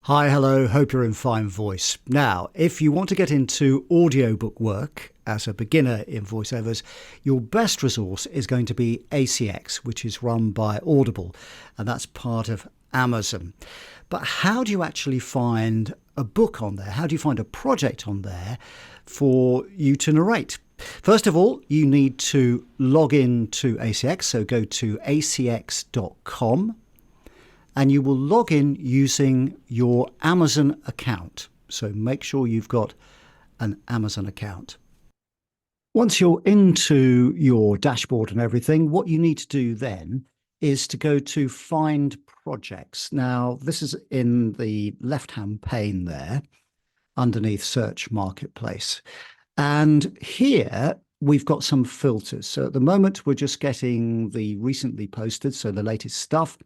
Hi, hello, hope you're in fine voice. Now, if you want to get into audiobook work as a beginner in voiceovers, your best resource is going to be ACX, which is run by Audible, and that's part of Amazon. But how do you actually find a book on there? How do you find a project on there for you to narrate? First of all, you need to log in to ACX, so go to acx.com. And you will log in using your Amazon account. So make sure you've got an Amazon account. Once you're into your dashboard and everything, what you need to do then is to go to Find Projects. Now, this is in the left-hand pane there, underneath Search Marketplace. And here we've got some filters. So at the moment, we're just getting the recently posted, so the latest stuff.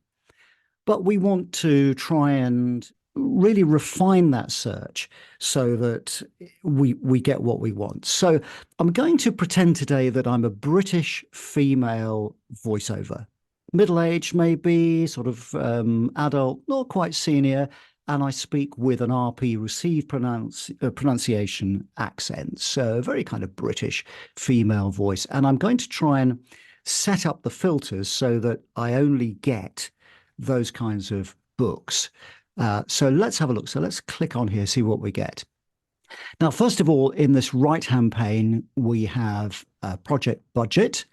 But we want to try and really refine that search so that we get what we want. So I'm going to pretend today that I'm a British female voiceover, middle-aged maybe, sort of adult, not quite senior, and I speak with an RP received pronunciation accent, so very kind of British female voice. And I'm going to try and set up the filters so that I only get those kinds of books. So let's have a look. So let's click on here, see what we get. Now, first of all, in this right-hand pane, we have a project budget,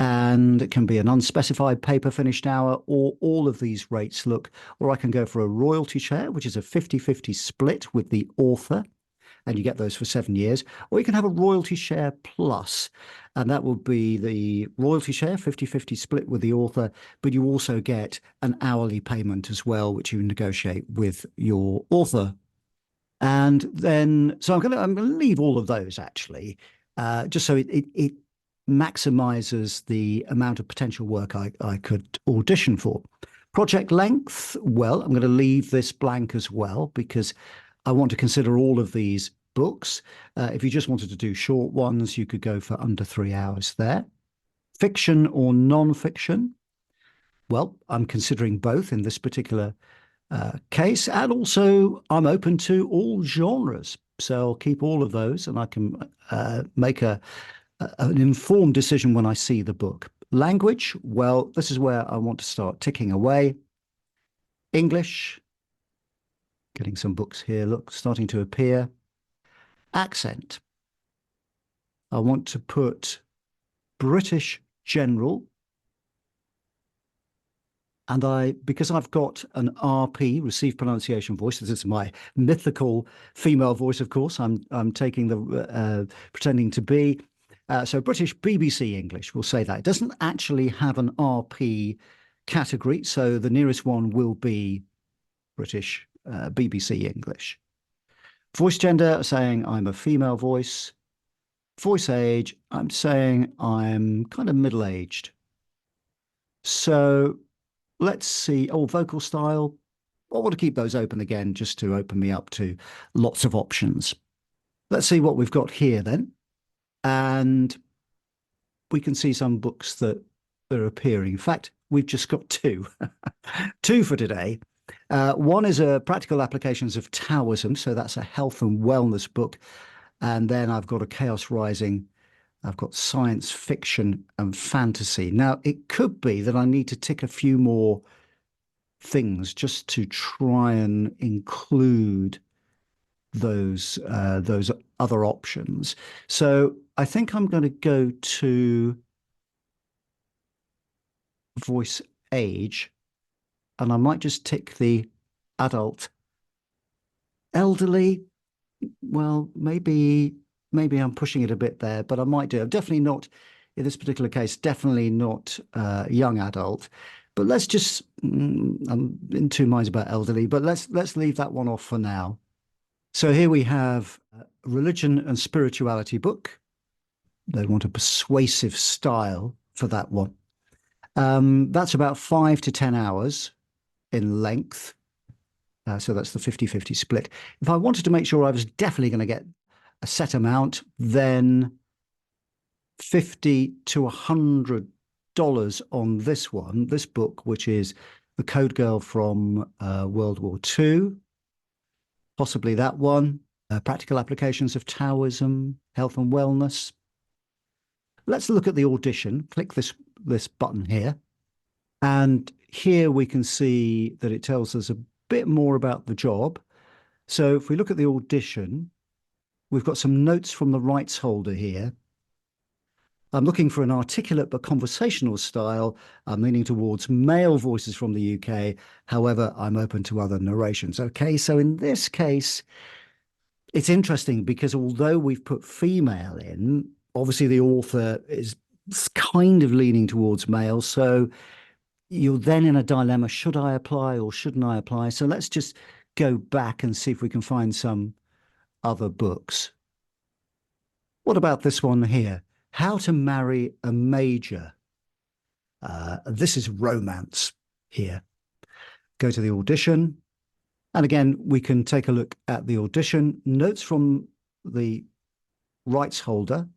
and it can be an unspecified paper finished hour, or all of these rates look, or I can go for a royalty share, which is a 50-50 split with the author, and you get those for 7 years, or you can have a royalty share plus, and that will be the royalty share 50-50 split with the author, but you also get an hourly payment as well, which you negotiate with your author. And then, so I'm going to leave all of those actually, just so it maximizes the amount of potential work I could audition for. Project length, well, I'm going to leave this blank as well, because I want to consider all of these books. If you just wanted to do short ones, you could go for under 3 hours there. Fiction or non-fiction? Well, I'm considering both in this particular case, and also I'm open to all genres. So I'll keep all of those, and I can make an informed decision when I see the book. Language, well, this is where I want to start ticking away. English, getting some books here, look, starting to appear. Accent. I want to put British general. And because I've got an RP, received pronunciation voice, this is my mythical female voice, of course, I'm taking the, pretending to be. So British BBC English, we'll say that. It doesn't actually have an RP category, so the nearest one will be British BBC English. Voice gender, saying I'm a female voice. Voice age, I'm saying I'm kind of middle-aged. So let's see. Oh, vocal style. I want to keep those open again, just to open me up to lots of options. Let's see what we've got here then. And we can see some books that are appearing. In fact, we've just got two. Two for today. One is a Practical Applications of Taoism, so that's a health and wellness book. And then I've got a Chaos Rising. I've got science fiction and fantasy. Now, it could be that I need to tick a few more things just to try and include those other options. So I think I'm going to go to voice age, and I might just tick the adult. Elderly, well, maybe I'm pushing it a bit there, but I might do. I'm definitely not, in this particular case, definitely not young adult. But let's just, I'm in two minds about elderly, but let's leave that one off for now. So here we have a religion and spirituality book. They want a persuasive style for that one. That's about 5 to 10 hours in length. So that's the 50-50 split. If I wanted to make sure I was definitely going to get a set amount, then $50 to $100 on this one, this book, which is The Code Girl from World War II. possibly that one. Practical applications of Taoism, health and wellness. Let's look at the audition. Click this button here. And here we can see that it tells us a bit more about the job. So if we look at the audition, we've got some notes from the rights holder here. I'm looking for an articulate but conversational style. I'm leaning towards male voices from the UK. However, I'm open to other narrations. Okay, so in this case, it's interesting because although we've put female in, obviously the author is kind of leaning towards male. So you're then in a dilemma. Should I apply or shouldn't I apply? So let's just go back and see if we can find some other books. What about this one here? How to Marry a Major. This is romance here. Go to the audition. And again, we can take a look at the audition. Notes from the rights holder.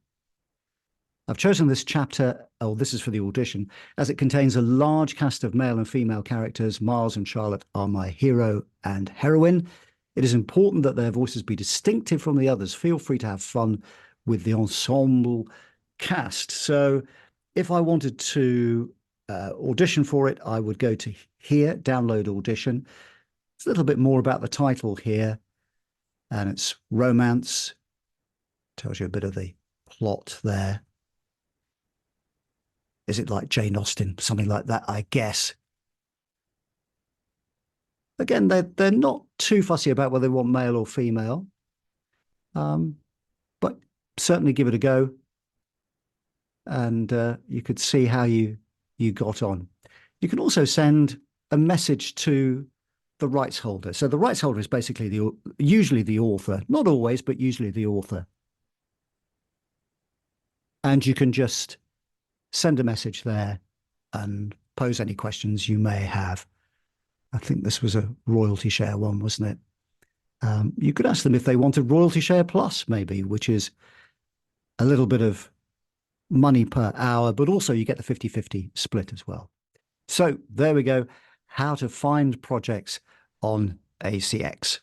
I've chosen this chapter, oh, this is for the audition, as it contains a large cast of male and female characters. Miles and Charlotte are my hero and heroine. It is important that their voices be distinctive from the others. Feel free to have fun with the ensemble cast. So if I wanted to audition for it, I would go to here, download audition. It's a little bit more about the title here, and it's romance. Tells you a bit of the plot there. Is it like Jane Austen? Something like that, I guess. Again, they're not too fussy about whether they want male or female, but certainly give it a go, and you could see how you got on. You can also send a message to the rights holder. So the rights holder is basically usually the author, not always, but usually the author. And you can just send a message there and pose any questions you may have. I think this was a royalty share one, wasn't it? You could ask them if they wanted royalty share plus, maybe, which is a little bit of money per hour, but also you get the 50-50 split as well. So there we go. How to find projects on ACX.